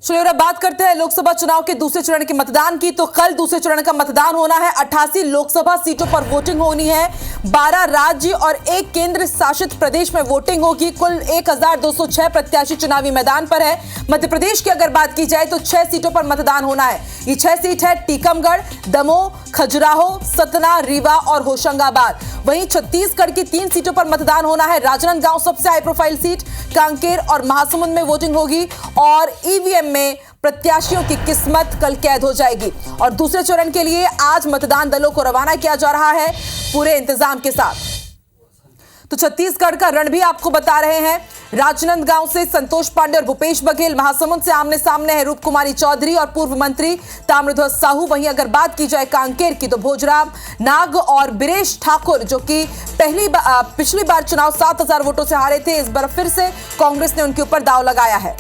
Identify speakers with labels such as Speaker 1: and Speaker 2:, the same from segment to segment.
Speaker 1: चलिए अब बात करते हैं लोकसभा चुनाव के दूसरे चरण के मतदान की। तो कल दूसरे चरण का मतदान होना है। 88 लोकसभा सीटों पर वोटिंग होनी है। 12 राज्य और एक केंद्र शासित प्रदेश में वोटिंग होगी। कुल 1206 प्रत्याशी चुनावी मैदान पर है। मध्य प्रदेश की अगर बात की जाए तो 6 सीटों पर मतदान होना है। ये 6 सीट है टीकमगढ़, दमोह, खजुराहो, सतना, रीवा और होशंगाबाद। वहीं छत्तीसगढ़ की 3 सीटों पर मतदान होना है। राजनांदगांव सबसे हाई प्रोफाइल सीट, कांकेर और महासमुंद में वोटिंग होगी और ईवीएम में प्रत्याशियों की किस्मत कल कैद हो जाएगी। और दूसरे चरण के लिए आज मतदान दलों को रवाना किया जा रहा है पूरे इंतजाम के साथ। तो छत्तीसगढ़ का रण भी आपको बता रहे हैं। राजनांदगांव से संतोष पांडे और भूपेश बघेल, महासमुंद से आमने सामने है रूप कुमारी चौधरी और पूर्व मंत्री ताम्रध्वज साहू। वहीं अगर बात की जाए कांकेर की तो भोजराम नाग और बीरेश ठाकुर, जो कि पिछली बार चुनाव 7000 वोटों से हारे थे, इस बार फिर से कांग्रेस ने उनके ऊपर दांव लगाया है।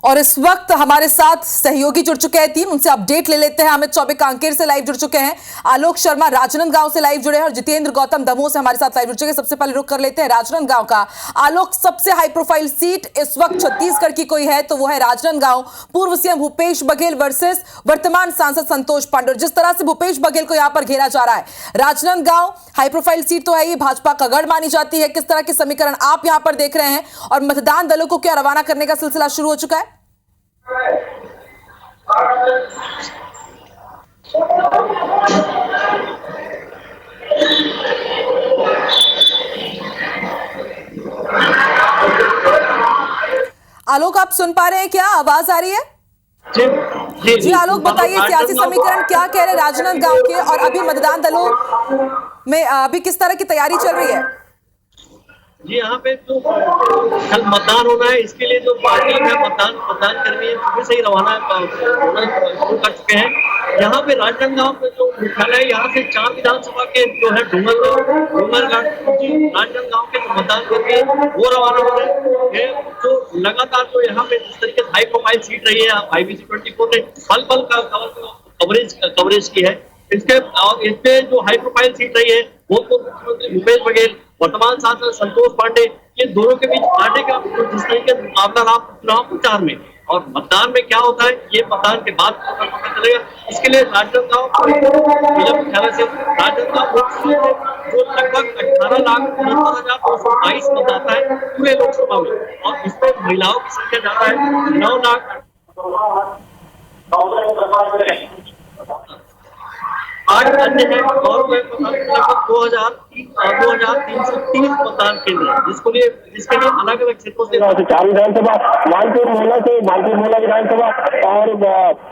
Speaker 1: और इस वक्त हमारे साथ सहयोगी जुड़ चुके हैं 3, उनसे अपडेट ले लेते हैं। अमित चौबे कांकेर से लाइव जुड़ चुके हैं, आलोक शर्मा राजनांदगांव से लाइव जुड़े हैं और जितेंद्र गौतम दमोह से हमारे साथ लाइव जुड़ चुके हैं। सबसे पहले रुक कर लेते हैं राजनांदगांव का। आलोक, सबसे हाई प्रोफाइल सीट इस वक्त छत्तीसगढ़ की कोई है तो वो है राजनांदगांव। पूर्व सीएम भूपेश बघेल वर्सेस वर्तमान सांसद संतोष पांडे। जिस तरह से भूपेश बघेल को यहां पर घेरा जा रहा है, राजनांदगांव हाई प्रोफाइल सीट तो है, ये भाजपा का गढ़ मानी जाती है। किस तरह के समीकरण आप यहां पर देख रहे हैं और मतदान दलों को क्या रवाना करने का सिलसिला शुरू हो चुका है? आलोक, आप सुन पा रहे हैं क्या? आवाज आ रही है? जी आलोक, बताइए सियासी समीकरण क्या कह रहे हैं राजनांदगांव के और अभी मतदान दलों में अभी किस तरह की तैयारी चल रही है?
Speaker 2: जी, यहाँ पे जो कल मतदान होना है, इसके लिए जो पार्टी का मतदान कर्मी है से ही रवाना होना शुरू कर चुके हैं। यहाँ पे राजनांदगांव में जो मुख्यालय है, यहाँ से 4 विधानसभा के जो है डूंगरगढ़ राजनांदगांव के जो मतदान कर्मी है वो रवाना हो रहे हैं। जो लगातार जो यहाँ पे जिस तरीके से हाई प्रोफाइल सीट रही है, IBC 24 ने पल का कवरेज की है। इसपे जो हाई प्रोफाइल सीट रही है वो तो मुख्यमंत्री भूपेश बघेल, वर्तमान सांसद संतोष पांडे, ये दोनों के बीच आने का जिस तरीके से मामला रहा चुनाव प्रचार में, और मतदान में क्या होता है ये मतदान के बाद पता चलेगा। इसके लिए राजनांदगांव मुख्यालय से राजनांदगांव जो लगभग 18,69,222 मतदाता है पूरे लोकसभा में, और इसमें महिलाओं की संख्या ज्यादा है, 9 लाख 8 अन्य है और लगभग 2,330 मतदान केंद्र है, जिसके लिए अलग अलग क्षेत्रों से
Speaker 3: 4 विधानसभा, मानपुर मोहल्ला से मानपुर मोहल्ला विधानसभा और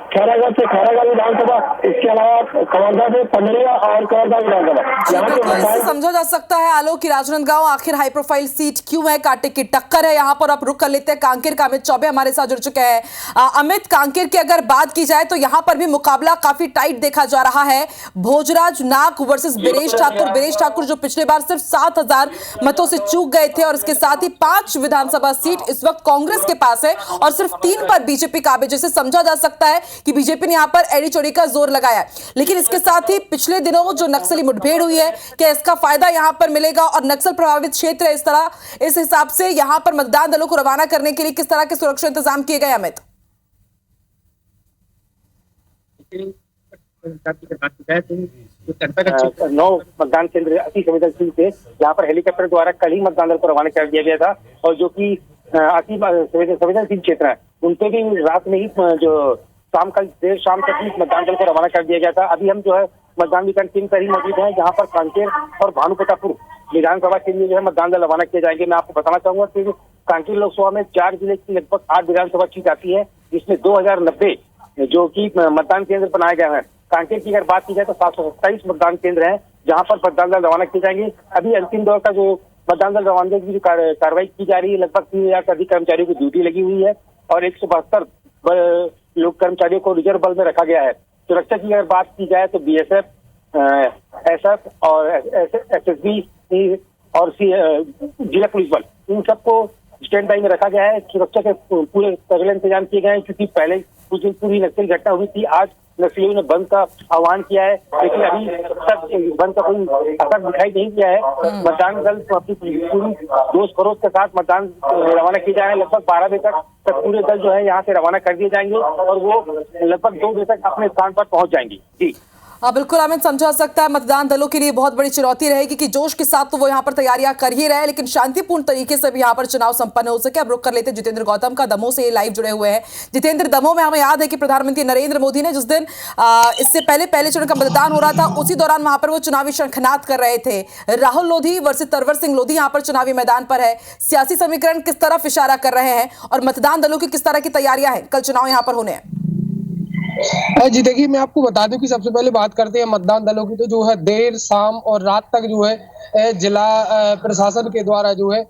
Speaker 3: खैरागढ़ से खैरागढ़ विधानसभा, इसके अलावा कवर्धा से पंडरिया और कवर्धा विधानसभा।
Speaker 1: इससे समझा जा सकता है आलोक की राजनांदगांव आखिर हाई प्रोफाइल सीट क्यों है, कांटे की टक्कर है। यहाँ पर आप रुक कर लेते हैं कांकेर का। अमित चौबे हमारे साथ जुड़ चुके हैं। अमित, कांकेर की अगर बात की जाए तो यहाँ पर भी मुकाबला काफी टाइट देखा जा रहा है। भोजराज नाग वर्सेस बीरेश ठाकुर जो पिछले बार सिर्फ 7000 मतों से चूक गए थे, और इसके साथ ही 5 विधानसभा सीट इस वक्त कांग्रेस के पास है और सिर्फ 3 पर बीजेपी काबिज। जिसे समझा जा सकता है कि बीजेपी ने यहां पर एड़ी चोरी का जोर लगाया। लेकिन इसके साथ ही पिछले दिनों जो नक्सली मुठभेड़ हुई है, क्या इसका फायदा यहां पर मिलेगा? और नक्सल प्रभावित क्षेत्र है, इस हिसाब से यहां पर मतदान दलों को रवाना करने के लिए किस तरह के सुरक्षा इंतजाम किए गए? अमित,
Speaker 3: 9 मतदान केंद्र अति संवेदनशील थे, यहाँ पर हेलीकॉप्टर द्वारा कल ही मतदान दल को रवाना कर दिया गया था, और जो कि अति संवेदनशील क्षेत्र है उनपे भी रात में ही जो देर शाम तक ही मतदान दल को रवाना कर दिया गया था। अभी हम जो है मतदान विकर्ण केंद्र पर ही मौजूद है, जहाँ पर कांकेर और भानुप्रतापपुर विधानसभा के लिए जो है मतदान दल रवाना किए जाएंगे। मैं आपको बताना चाहूंगा कि कांकेर लोकसभा में 4 जिले की लगभग 8 विधानसभा सीट आती है, जिसमें 2090 जो की मतदान केंद्र बनाए गए हैं। कांकेर की अगर बात की जाए तो 727 मतदान केंद्र हैं, जहां पर मतदान दल रवाना किए जाएंगे। अभी अंतिम दौर का जो मतदान दल रवानगी की जो कार्रवाई की जा रही है, लगभग 3000 से अधिक कर्मचारियों की ड्यूटी लगी हुई है और 172 लोग कर्मचारियों को रिजर्व बल में रखा गया है। सुरक्षा की अगर बात की जाए तो BSF, SF और SSB और जिला पुलिस बल, इन सबको स्टैंड बाई में रखा गया है। सुरक्षा के पूरे तगड़े इंतजाम किए गए हैं, क्योंकि पहले कुछ दिन पूरी नक्सली घटना हुई थी। आज नक्सलियों ने बंद का आह्वान किया है, लेकिन अभी तक बंद का कोई असर दिखाई नहीं दिया है। मतदान दल अपनी पूरी जोश खरोश के साथ मतदान रवाना किए जा रहे हैं। लगभग 12 बजे तक पूरे दल जो है यहाँ से रवाना कर दिए जाएंगे और वो लगभग 2 बजे तक अपने स्थान पर पहुंच जाएंगे। जी
Speaker 1: बिल्कुल अमित, समझा सकता है मतदान दलों के लिए बहुत बड़ी चुनौती रहेगी कि जोश के साथ तो वो यहाँ पर तैयारियां कर ही रहे हैं, लेकिन शांतिपूर्ण तरीके से भी यहाँ पर चुनाव संपन्न हो सके। अब रुक कर लेते जितेंद्र गौतम का, दमोह से ये लाइव जुड़े हुए हैं। जितेंद्र, दमोह में हमें याद है कि प्रधानमंत्री नरेंद्र मोदी ने जिस दिन इससे पहले चरण का मतदान हो रहा था, उसी दौरान वहां पर वो चुनावी शंखनाद कर रहे थे। राहुल लोधी वर्सेस तरवर सिंह लोधी यहाँ पर चुनावी मैदान पर है। सियासी समीकरण किस तरफ इशारा कर रहे हैं और मतदान दलों की किस तरह की तैयारियां हैं? कल चुनाव यहाँ पर होने हैं।
Speaker 4: जी देखिए, मैं आपको बता दूं कि सबसे पहले बात करते हैं मतदान दलों की, तो जो है देर शाम और रात तक जो है जिला प्रशासन के द्वारा जो है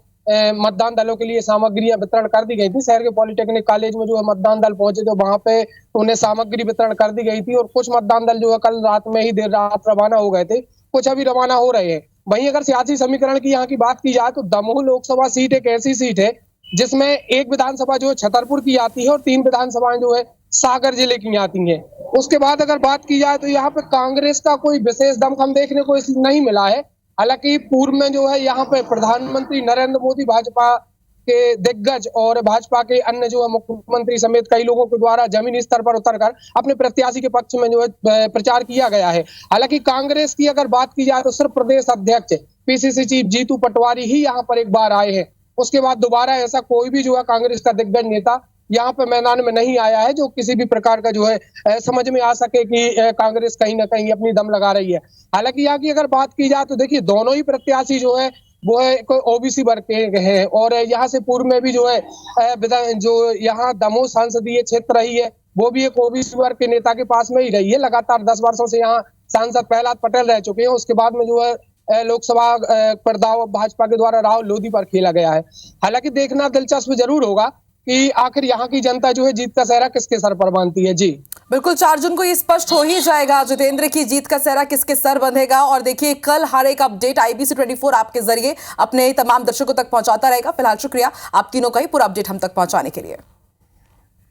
Speaker 4: मतदान दलों के लिए सामग्रियां वितरण कर दी गई थी। शहर के पॉलिटेक्निक कॉलेज में जो है मतदान दल पहुंचे तो वहां पे उन्हें सामग्री वितरण कर दी गई थी और कुछ मतदान दल जो है कल रात में ही देर रात रवाना हो गए थे, कुछ अभी रवाना हो रहे हैं। वहीं अगर सियासी समीकरण की यहाँ की बात की जाए तो दमोह लोकसभा सीट एक ऐसी सीट है जिसमें एक विधानसभा जो है छतरपुर की आती है और 3 विधानसभाएं जो है सागर जिले की आती हैं। उसके बाद अगर बात की जाए तो यहाँ पे कांग्रेस का कोई विशेष दमखम देखने को नहीं मिला है। हालांकि पूर्व में जो है यहाँ पे प्रधानमंत्री नरेंद्र मोदी, भाजपा के दिग्गज और भाजपा के अन्य जो है मुख्यमंत्री समेत कई लोगों के द्वारा जमीनी स्तर पर उतरकर अपने प्रत्याशी के पक्ष में जो है प्रचार किया गया है। हालांकि कांग्रेस की अगर बात की जाए तो सिर्फ प्रदेश अध्यक्ष पीसीसी चीफ जीतू पटवारी ही यहाँ पर एक बार आए हैं। उसके बाद दोबारा ऐसा कोई भी जो है कांग्रेस का दिग्गज नेता यहाँ पे मैदान में नहीं आया है जो किसी भी प्रकार का जो है समझ में आ सके कि कांग्रेस कहीं ना कहीं अपनी दम लगा रही है। हालांकि यहाँ की अगर बात की जाए तो देखिए, दोनों ही प्रत्याशी जो है वो है ओबीसी वर्ग के हैं और यहाँ से पूर्व में भी जो है जो यहाँ दमोह संसदीय क्षेत्र रही है वो भी एक ओबीसी वर्ग के नेता के पास में ही रही है। लगातार 10 वर्षों से यहाँ सांसद प्रहलाद पटेल रह चुके हैं। उसके बाद में जो है लोकसभा पर दाव भाजपा के द्वारा राहुल लोधी पर खेला गया है। हालांकि देखना दिलचस्प जरूर होगा कि आखिर यहाँ की जनता जो है जीत का सेहरा किसके सर पर बांधती है। जी
Speaker 1: बिल्कुल, 4 जून को ये स्पष्ट हो ही जाएगा जितेंद्र की जीत का सेहरा किसके सर बंधेगा। और देखिए, कल हर एक अपडेट IBC 24 आपके जरिए अपने तमाम दर्शकों तक पहुंचाता रहेगा। फिलहाल शुक्रिया आप तीनों का ही पूरा अपडेट हम तक पहुंचाने के लिए।